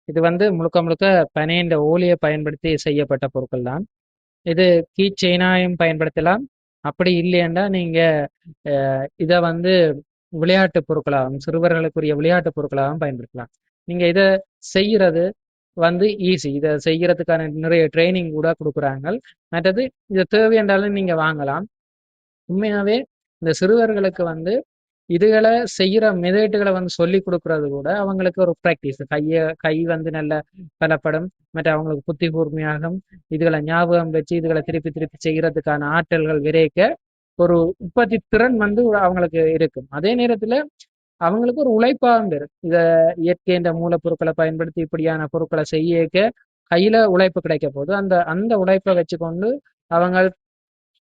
இது வந்து முழுக்க முழுக்க பனையின் ஓலையை பயன்படுத்தி செய்யப்பட்ட பொருட்கள் தான். இது கீ செயினாயும் பயன்படுத்தலாம். அப்படி இல்லையென்றா நீங்க இதை வந்து விளையாட்டு பொருட்களாகவும் சிறுவர்களுக்குரிய விளையாட்டு பொருட்களாகவும் பயன்படுத்தலாம். நீங்க இதை செய்யறது வந்து ஈஸி. இதை செய்யறதுக்கான நிறைய ட்ரைனிங் கூட கொடுக்குறாங்க. மற்றது இதை தேவை என்றாலும் நீங்க வாங்கலாம். உண்மையாவே இந்த சிறுவர்களுக்கு வந்து இதுகளை செய்யற மெதேட்டுகளை வந்து சொல்லி கொடுக்கறது கூட அவங்களுக்கு ஒரு ப்ராக்டிஸ். கை வந்து நல்ல பலப்படும். மற்ற அவங்களுக்கு புத்தி கூர்மையாகும். இதுகளை ஞாபகம் வச்சு இதுகளை திருப்பி திருப்பி செய்யறதுக்கான ஆற்றல்கள் விரைக்க ஒரு உற்பத்தி திறன் வந்து அவங்களுக்கு இருக்கும். அதே நேரத்துல அவங்களுக்கு ஒரு உழைப்பாகவும் இருக்கும். இத இயற்கை என்ற மூலப்பொருட்களை பயன்படுத்தி இப்படியான பொருட்களை செய்யக்க கையில உழைப்பு கிடைக்க போது அந்த அந்த உழைப்பை வச்சுக்கொண்டு அவங்க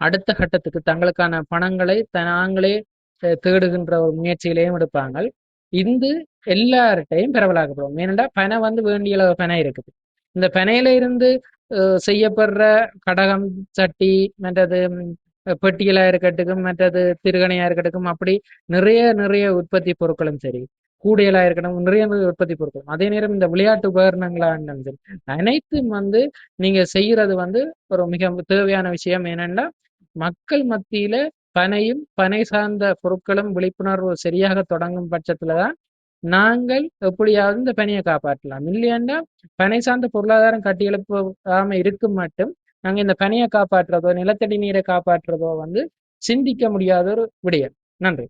அடுத்த கட்டத்துக்கு தங்களுக்கான பணங்களை தாங்களே தேடுகின்ற ஒரு முயற்சிகளையும் எடுப்பாங்க. இது எல்லார்ட்டையும் பரவலாக்கப்படும். ஏனென்றா பனை வந்து வேண்டிய அளவு பனை இருக்குது. இந்த பனையில இருந்து செய்யப்படுற கடகம், சட்டி, மற்றது பெட்டிகளா இருக்கட்டும், மற்றது திருகணையா இருக்கட்டும், அப்படி நிறைய நிறைய உற்பத்தி பொருட்களும் சரி, கூடையலா இருக்கணும், நிறைய நிறைய உற்பத்தி பொருட்கள். அதே நேரம் இந்த விளையாட்டு உபகரணங்களா இருந்தாலும் சரி, அனைத்தும் வந்து நீங்க செய்யறது வந்து ஒரு மிக தேவையான விஷயம். ஏனென்றா மக்கள் மத்தியில பனையும் பனை சார்ந்த பொருட்களும் விழிப்புணர்வு சரியாக தொடங்கும் பட்சத்துலதான் நாங்கள் எப்படியாவது இந்த பணியை காப்பாற்றலாம். இல்லையாண்டா பனை சார்ந்த பொருளாதாரம் கட்டியெழுப்பாம இருக்கும் மட்டும் நாங்க இந்த பணியை காப்பாற்றுறதோ நிலத்தடி நீரை காப்பாற்றுறதோ வந்து சிந்திக்க முடியாத ஒரு விடயம். நன்றி.